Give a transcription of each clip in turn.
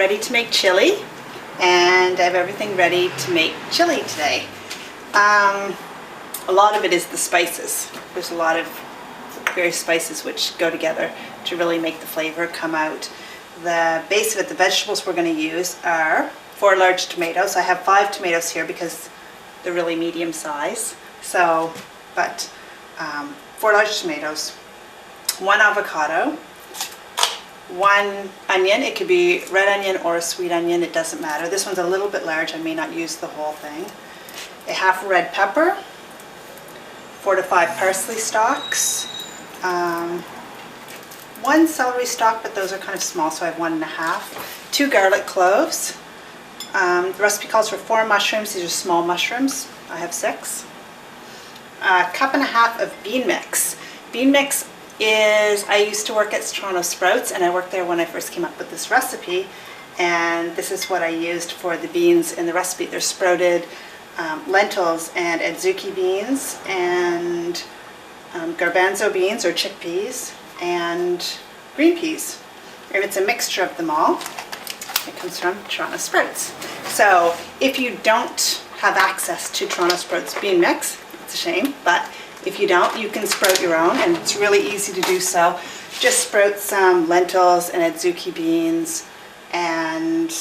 ready to make chili, and I have everything ready to make chili today. A lot of it is the spices. There's a lot of various spices which go together to really make the flavor come out. The base of it, the vegetables we're going to use are 4 large tomatoes. I have 5 tomatoes here because they're really medium size. So, 4 large tomatoes, 1 avocado, 1 onion. It could be red onion or a sweet onion, it doesn't matter. This one's a little bit large, I may not use the whole thing. A half red pepper, 4 to 5 parsley stalks, 1 celery stalk, but those are kind of small, so I have 1.5. 2 garlic cloves. The recipe calls for 4 mushrooms. These are small mushrooms. I have 6. A cup and a half of bean mix. Bean mix is, I used to work at Toronto Sprouts, and I worked there when I first came up with this recipe, and this is what I used for the beans in the recipe. They're sprouted lentils and adzuki beans and garbanzo beans or chickpeas and green peas, and it's a mixture of them all. It comes from Toronto Sprouts. So if you don't have access to Toronto Sprouts bean mix, it's a shame, but if you don't, you can sprout your own, and it's really easy to do so. Just sprout some lentils and adzuki beans, and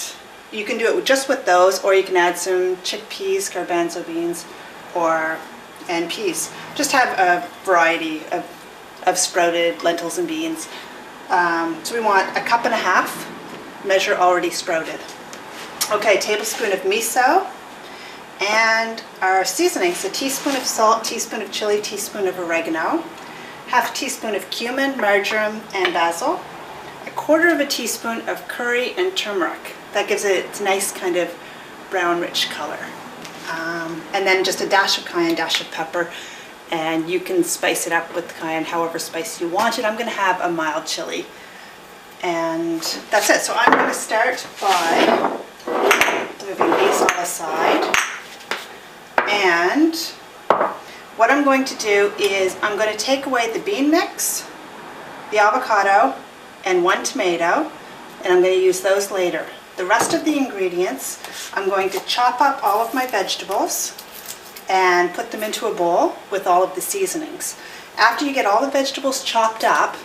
you can do it just with those, or you can add some chickpeas, garbanzo beans, and peas. Just have a variety of sprouted lentils and beans. So we want a cup and a half, measure already sprouted. Okay, tablespoon of miso, and our seasonings, a teaspoon of salt, teaspoon of chili, teaspoon of oregano, half a teaspoon of cumin, marjoram, and basil, a quarter of a teaspoon of curry and turmeric. That gives it a nice kind of brown, rich color. And then just a dash of cayenne, dash of pepper, and you can spice it up with the cayenne however spicy you want it. I'm going to have a mild chili, and that's it. So I'm going to start by moving these all aside, and what I'm going to do is I'm going to take away the bean mix, the avocado, and 1 tomato, and I'm going to use those later. The rest of the ingredients, I'm going to chop up all of my vegetables and put them into a bowl with all of the seasonings. After you get all the vegetables chopped up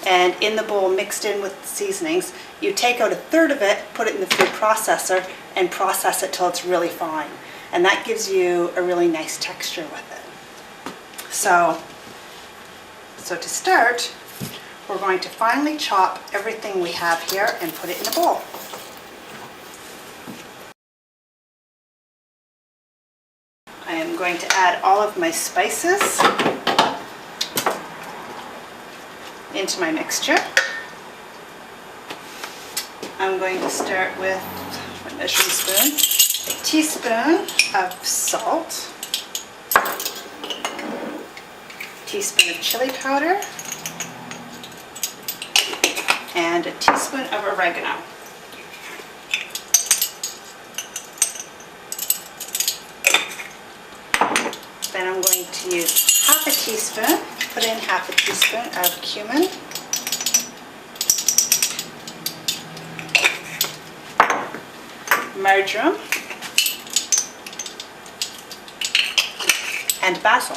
and in the bowl mixed in with the seasonings, you take out 1/3 of it, put it in the food processor, and process it till it's really fine. And that gives you a really nice texture with it. So to start, we're going to finely chop everything we have here and put it in a bowl. I am going to add all of my spices into my mixture. I'm going to start with my measuring spoon, a teaspoon of salt, a teaspoon of chili powder, and a teaspoon of oregano. Then I'm going to use half a teaspoon, put in half a teaspoon of cumin, marjoram, and basil.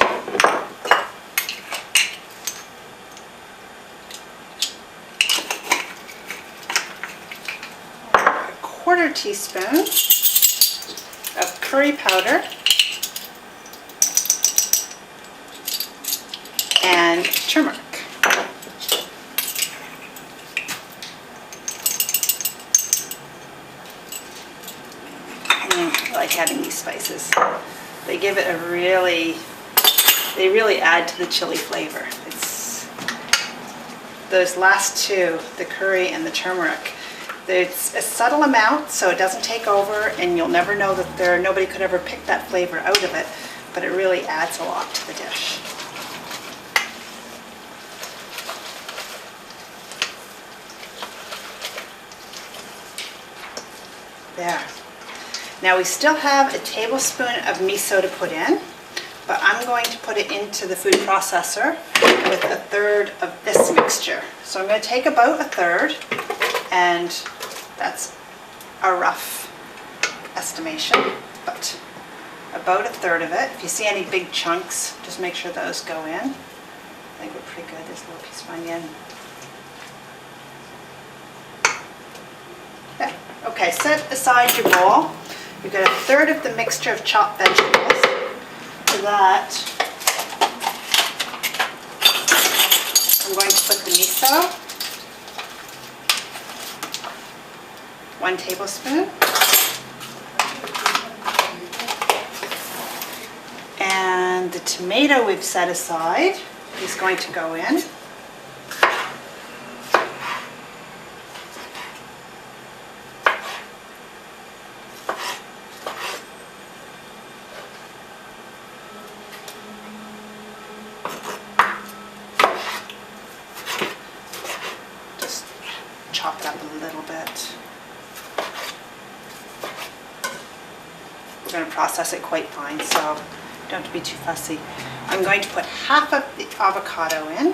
A quarter teaspoon of curry powder and turmeric. I like having these spices. They give it they really add to the chili flavor. It's those last two, the curry and the turmeric. It's a subtle amount, so it doesn't take over, and you'll never know that nobody could ever pick that flavor out of it, but it really adds a lot to the dish. There. Now we still have a tablespoon of miso to put in, but I'm going to put it into the food processor with 1/3 of this mixture. So I'm going to take about 1/3, and that's a rough estimation, but about a third of it. If you see any big chunks, just make sure those go in. I think we're pretty good. There's a little piece of onion. Yeah. Okay, set aside your bowl. You've got a third of the mixture of chopped vegetables. For that, I'm going to put the miso, 1 tablespoon, and the tomato we've set aside is going to go in. Chopped up a little bit. We're going to process it quite fine, so don't have to be too fussy. I'm going to put half of the avocado in.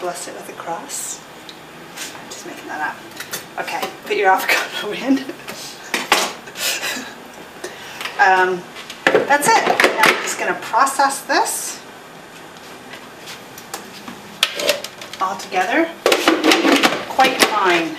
Bless it with a cross. Just making that up. Okay, put your avocado in. That's it. Now I'm just going to process this all together quite fine.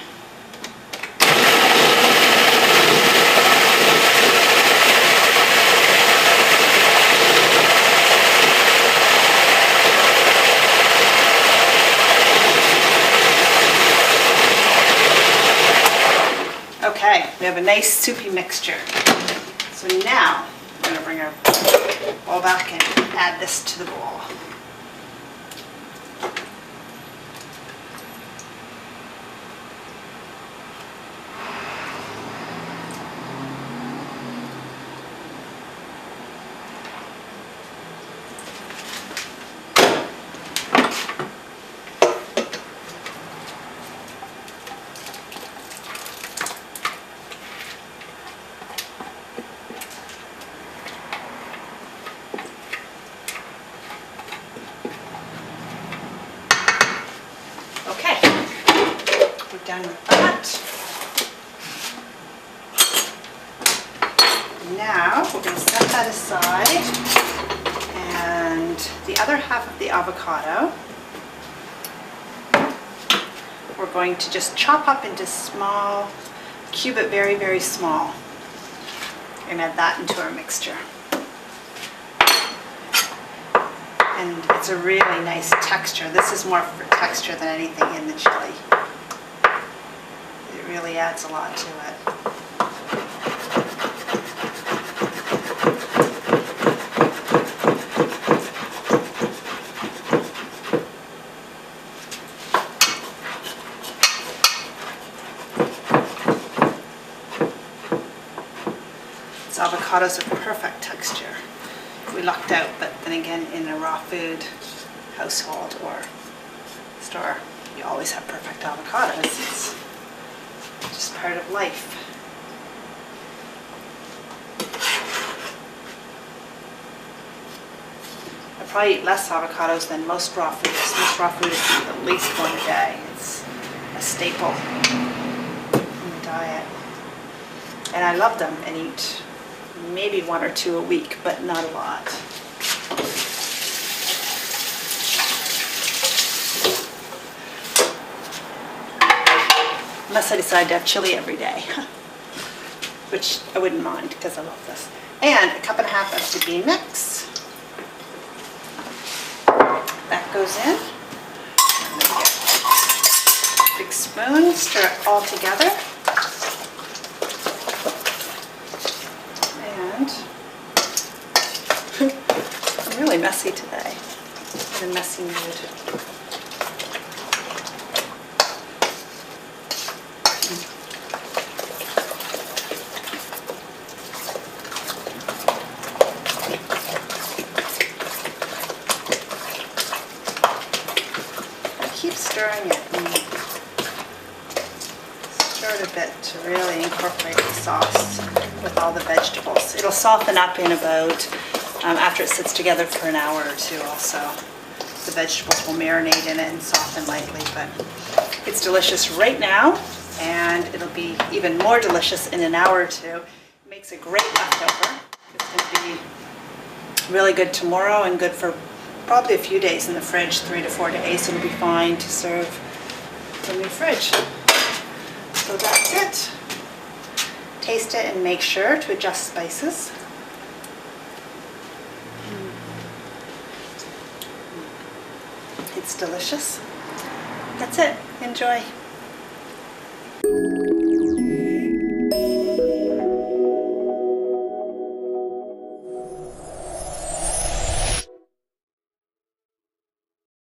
Okay, we have a nice soupy mixture. So now we're going to bring our bowl back and add this to the bowl. Done with that. Now we're going to set that aside, and the other half of the avocado we're going to just chop up into small, cube it very, very small, and add that into our mixture. And it's a really nice texture. This is more for texture than anything in the chili. It really adds a lot to it. This avocado's a perfect texture. We lucked out, but then again, in a raw food household or store, you always have perfect avocados. It's just part of life. I probably eat less avocados than most raw foods. Most raw food is at least one a day. It's a staple in the diet. And I love them and eat maybe one or two a week, but not a lot. Unless I decide to have chili every day, which I wouldn't mind because I love this. And a cup and a half of the bean mix. That goes in. And then get a big spoon, stir it all together. And I'm really messy today. I'm in a messy mood. Keep stirring it. quite a bit to really incorporate the sauce with all the vegetables. It'll soften up in about, after it sits together for an hour or two also. The vegetables will marinate in it and soften lightly, but it's delicious right now, and it'll be even more delicious in an hour or two. It makes a great leftover. It's going to be really good tomorrow and good for probably a few days in the fridge, 3 to 4 days. It'll be fine to serve from your fridge. So that's it. Taste it and make sure to adjust spices. It's delicious. That's it. Enjoy.